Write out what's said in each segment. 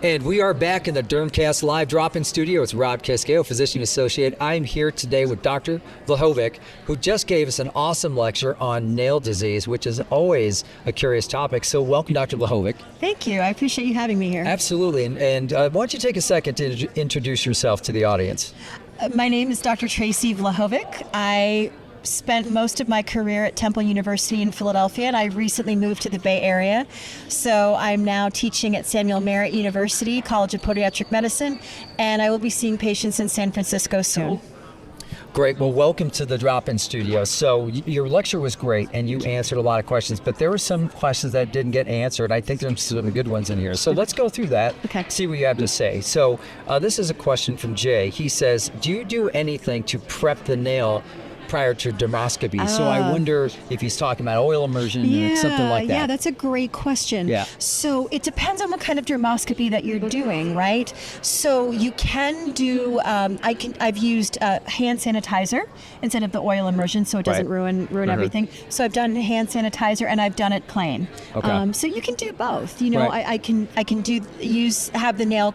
And we are back in the Dermcast.live drop-in studio. It's Rob Cascale, physician associate. I'm here today with Dr. Vlahovic, who just gave us an awesome lecture on nail disease, which is always a curious topic. So welcome, Dr. Vlahovic. Thank you. I appreciate you having me here. Absolutely. And why don't you take a second to introduce yourself to the audience? My name is Dr. Tracey Vlahovic. I spent most of my career at Temple University in Philadelphia, and I recently moved to the Bay Area. So I'm now teaching at Samuel Merritt College of Podiatric Medicine, and I will be seeing patients in San Francisco soon. Great. Well, welcome to the drop-in studio. So your lecture was great, and you answered a lot of questions, but there were some questions that didn't get answered. I think there's some good ones in here. So let's go through that, see what you have to say. So this is a question from Jay. He says, do you do anything to prep the nail prior to dermoscopy? So I wonder if he's talking about oil immersion or something like that. Yeah, that's a great question. Yeah. So it depends on what kind of dermoscopy that you're doing, right? So you can do, I've used hand sanitizer instead of the oil immersion, so it doesn't ruin everything. So I've done hand sanitizer and I've done it plain. Okay. So you can do both. You know, I can have the nail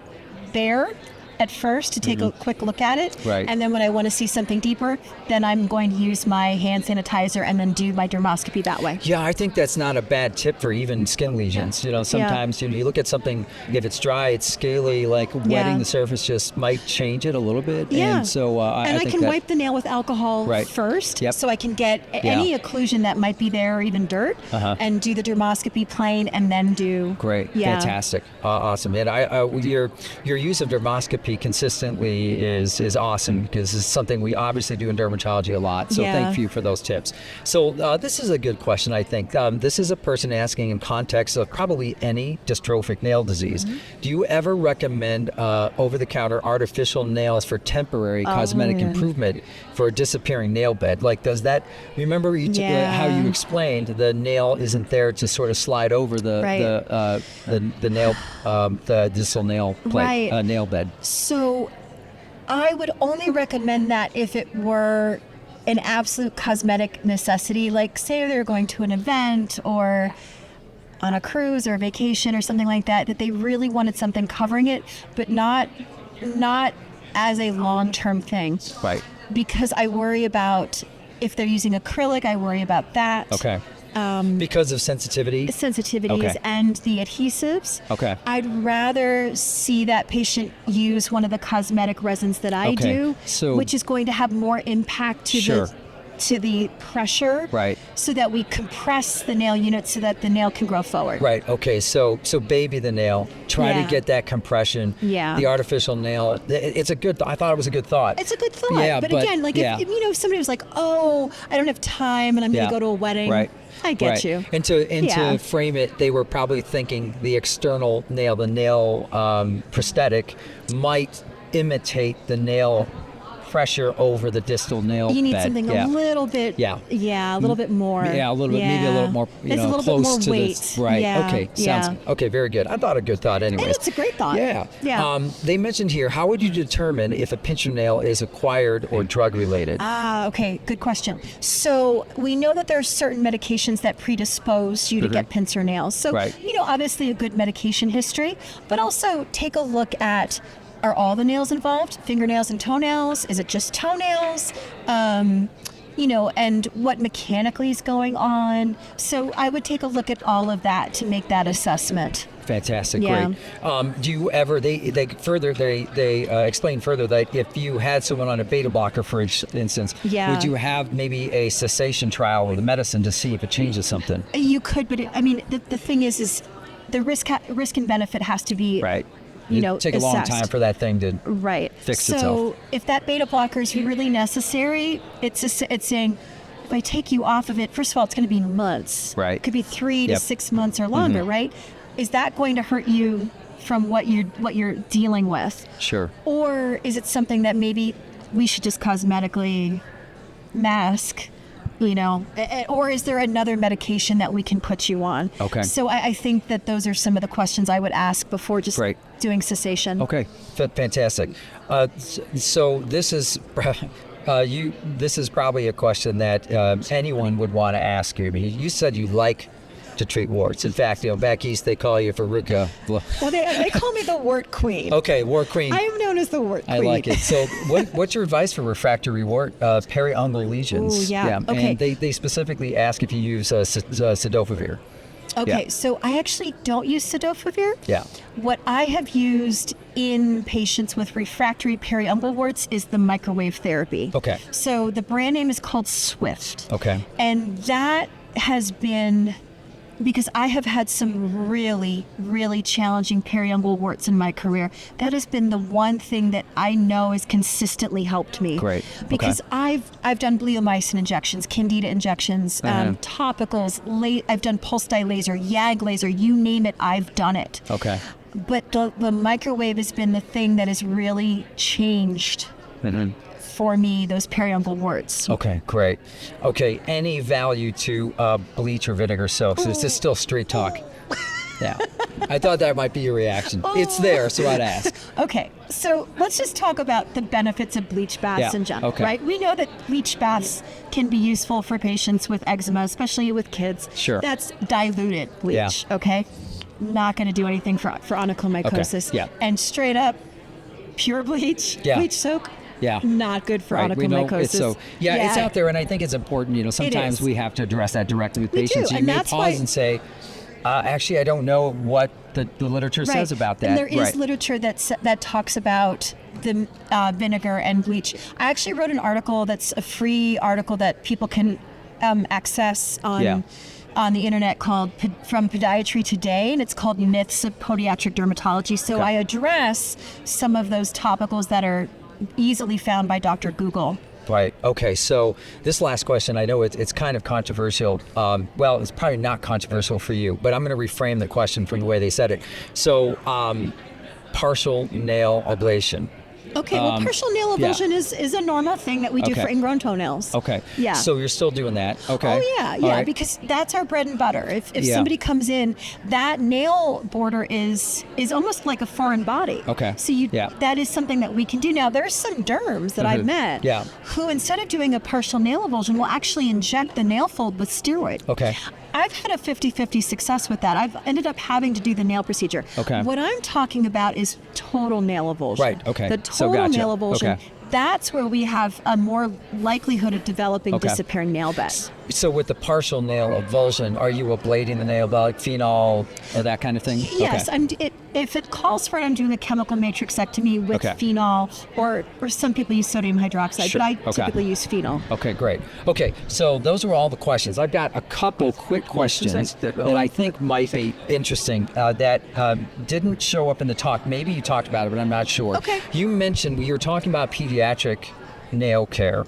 bare at first to take a quick look at it. Right. And then when I want to see something deeper, then I'm going to use my hand sanitizer and then do my dermoscopy that way. Yeah, I think that's not a bad tip for even skin lesions. You know, sometimes you look at something, if it's dry, it's scaly, like wetting the surface just might change it a little bit. Yeah. And so I can wipe the nail with alcohol first, so I can get any occlusion that might be there or even dirt, and do the dermoscopy plain and then do. Great. Fantastic. Awesome. And your use of dermoscopy consistently is awesome, because it's something we obviously do in dermatology a lot. So thank you for those tips. So this is a good question, I think. This is a person asking in context of probably any dystrophic nail disease. Do you ever recommend over-the-counter artificial nails for temporary cosmetic improvement for a disappearing nail bed? Like, does that, remember how you explained the nail isn't there to sort of slide over the nail, the distal nail plate, nail bed? So I would only recommend that if it were an absolute cosmetic necessity, like say they're going to an event or on a cruise or a vacation or something like that, that they really wanted something covering it, but not as a long-term thing. Right. Because I worry about, if they're using acrylic, I worry about that. Okay. Because of sensitivities and the adhesives. Okay. I'd rather see that patient use one of the cosmetic resins that I do, which is going to have more impact to the pressure, so that we compress the nail unit so that the nail can grow forward. Right. Okay. So baby the nail. Try to get that compression. Yeah. The artificial nail. It's a good. I thought it was a good thought. It's a good thought. Yeah, but again, like if somebody was like, oh, I don't have time and I'm going to go to a wedding. Right. I get you. And to frame it, they were probably thinking the external nail, the nail prosthetic, might imitate the nail pressure over the distal nail bed. You need something a little bit, a little bit more. Yeah, a little bit, maybe a little more, it's a little close bit more to weight. this. Right. Yeah. Okay. Sounds okay. Very good. I thought a good thought. Anyways, it's a great thought. Yeah. Yeah. They mentioned here, how would you determine if a pincer nail is acquired or drug related? Okay. Good question. So we know that there are certain medications that predispose you to get pincer nails. So obviously a good medication history, but also take a look at, are all the nails involved? Fingernails and toenails? Is it just toenails? And what mechanically is going on? So I would take a look at all of that to make that assessment. Fantastic, great. Do you ever? They explain further that if you had someone on a beta blocker, for instance, would you have maybe a cessation trial with the medicine to see if it changes something? You could, but the thing is the risk and benefit has to be It'd take a long time for that thing to fix itself. So if that beta blocker is really necessary, it's saying, if I take you off of it, first of all, it's going to be months. Right. It could be 3 to 6 months or longer, right? Is that going to hurt you from what you're dealing with? Sure. Or is it something that maybe we should just cosmetically mask? Or is there another medication that we can put you on? Okay. So I think that those are some of the questions I would ask before just doing cessation. Okay, fantastic. So this is this is probably a question that anyone would want to ask you. I mean, you said you like to treat warts. In fact, back east they call you Veruca. Well, they call me the wart queen. Okay, wart queen. I am known as the wart queen. I like it. So what's your advice for refractory wart, periungual lesions? Ooh, yeah. Okay. And they specifically ask if you use cidofovir. Okay, so I actually don't use cidofovir. Yeah. What I have used in patients with refractory periungual warts is the microwave therapy. Okay. So the brand name is called Swift. Okay. And that has been, because I have had some really, really challenging periungual warts in my career, that has been the one thing that I know has consistently helped me. Great. Because I've done bleomycin injections, candida injections, topicals, I've done pulse dye laser, YAG laser, you name it, I've done it. Okay. But the microwave has been the thing that has really changed for me, those periungual warts. Okay, great. Okay, any value to bleach or vinegar soaks? Is this still street talk? Yeah. I thought that might be your reaction. It's there, so I'd ask. Okay, so let's just talk about the benefits of bleach baths in general, right? We know that bleach baths can be useful for patients with eczema, especially with kids. Sure. That's diluted bleach, okay? Not going to do anything for onychomycosis. Okay. Yeah. And straight up, pure bleach, bleach soak, not good for onychomycosis. It's out there, and I think it's important. Sometimes we have to address that directly with patients. You may pause and say, actually, I don't know what the literature says about that. And there is literature that talks about the vinegar and bleach. I actually wrote an article that's a free article that people can access on the internet called From Podiatry Today, and it's called Myths of Podiatric Dermatology. So I address some of those topicals that are easily found by Dr. Google. Right. Okay. So this last question, I know it's kind of controversial. Well, it's probably not controversial for you, but I'm going to reframe the question from the way they said it. So partial nail ablation. Okay, well, partial nail avulsion is a normal thing that we do for ingrown toenails. Okay. Yeah. So you're still doing that. Okay. Oh, yeah, because that's our bread and butter. If somebody comes in, that nail border is almost like a foreign body. Okay. So that is something that we can do. Now, there's some derms that I've met who, instead of doing a partial nail avulsion, will actually inject the nail fold with steroid. Okay. I've had a 50-50 success with that. I've ended up having to do the nail procedure. Okay. What I'm talking about is total nail avulsion. Right, okay. The total nail avulsion. Okay. That's where we have a more likelihood of developing disappearing nail bed. So with the partial nail avulsion, are you ablating the nail like phenol or that kind of thing? Yes, if it calls for it, I'm doing a chemical matrixectomy with phenol, or some people use sodium hydroxide, but I typically use phenol. Okay, great. Okay, so those were all the questions. I've got a couple quick questions that I think might be interesting that didn't show up in the talk. Maybe you talked about it, but I'm not sure. Okay. You mentioned you were talking about pediatric nail care.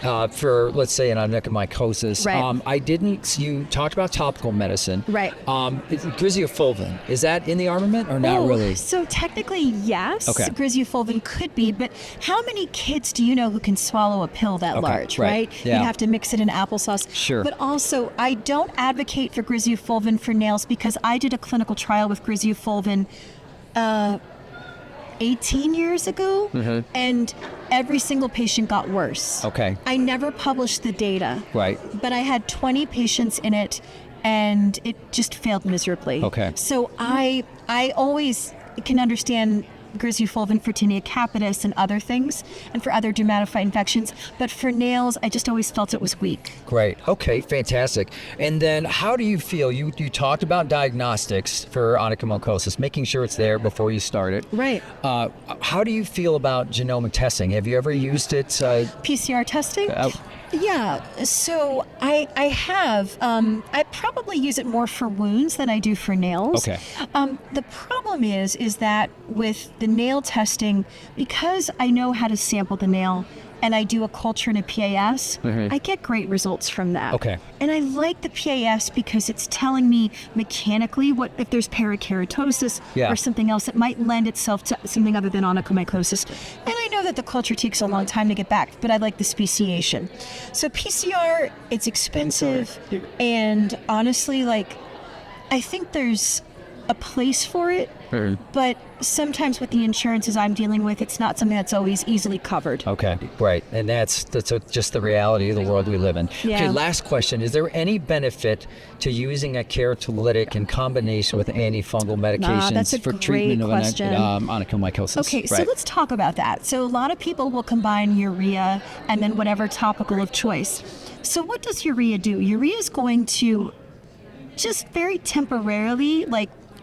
For, let's say, an onychomycosis. Right. You talked about topical medicine. Right. Griseofulvin, is that in the armament or not really? So technically, yes. Okay. Griseofulvin could be, but how many kids do you know who can swallow a pill that large, right? Yeah. You have to mix it in applesauce. Sure. But also, I don't advocate for Griseofulvin for nails because I did a clinical trial with Griseofulvin 18 years ago, and every single patient got worse. Okay. I never published the data. Right. But I had 20 patients in it, and it just failed miserably. Okay. So I always can understand Griseofulvin for tinea capitis and other things, and for other dermatophyte infections. But for nails, I just always felt it was weak. Great. Okay, fantastic. And then how do you feel? You talked about diagnostics for onychomycosis, making sure it's there before you start it. Right. How do you feel about genomic testing? Have you ever used it? PCR testing? Yeah, so I have. I probably use it more for wounds than I do for nails. Okay. The problem is that with the nail testing, because I know how to sample the nail and I do a culture and a PAS, I get great results from that. Okay. And I like the PAS because it's telling me mechanically what if there's perikeratosis or something else that might lend itself to something other than onychomycosis. And I know that the culture takes a long time to get back, but I like the speciation. So PCR, it's expensive, and honestly, I think there's a place for it, but sometimes with the insurances I'm dealing with, it's not something that's always easily covered. Okay, right. And that's just the reality of the world we live in. Yeah. Okay, last question. Is there any benefit to using a keratolytic in combination with antifungal medications that's a for great treatment of question. onychomycosis? Okay, so let's talk about that. So a lot of people will combine urea and then whatever topical of choice. So what does urea do? Urea is going to just very temporarily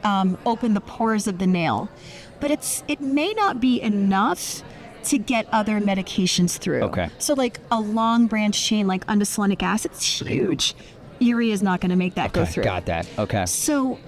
open the pores of the nail, but it may not be enough to get other medications through. Okay. So like a long branch chain like undecylenic acid, it's huge. Urea is not going to make that go through. Got that. Okay. So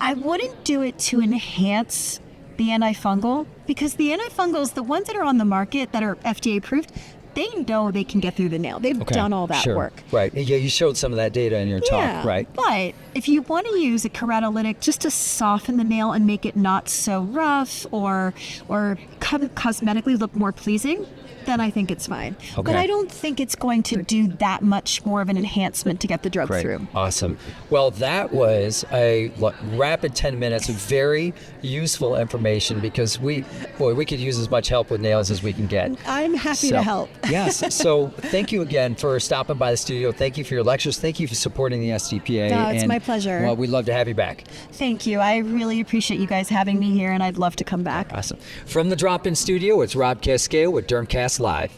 I wouldn't do it to enhance the antifungal, because the antifungals, the ones that are on the market that are FDA approved, they know they can get through the nail. They've done all that work. Right. Yeah, you showed some of that data in your talk, right? But if you want to use a keratolytic just to soften the nail and make it not so rough or cosmetically look more pleasing, then I think it's fine. Okay. But I don't think it's going to do that much more of an enhancement to get the drug through. Awesome. Well, that was a rapid 10 minutes of very useful information, because we could use as much help with nails as we can get. I'm happy to help. Yes. So thank you again for stopping by the studio. Thank you for your lectures. Thank you for supporting the SDPA. No, it's my pleasure. Well, we'd love to have you back. Thank you. I really appreciate you guys having me here, and I'd love to come back. Awesome. From the Drop-In Studio, it's Rob Cascale with Dermcast.live.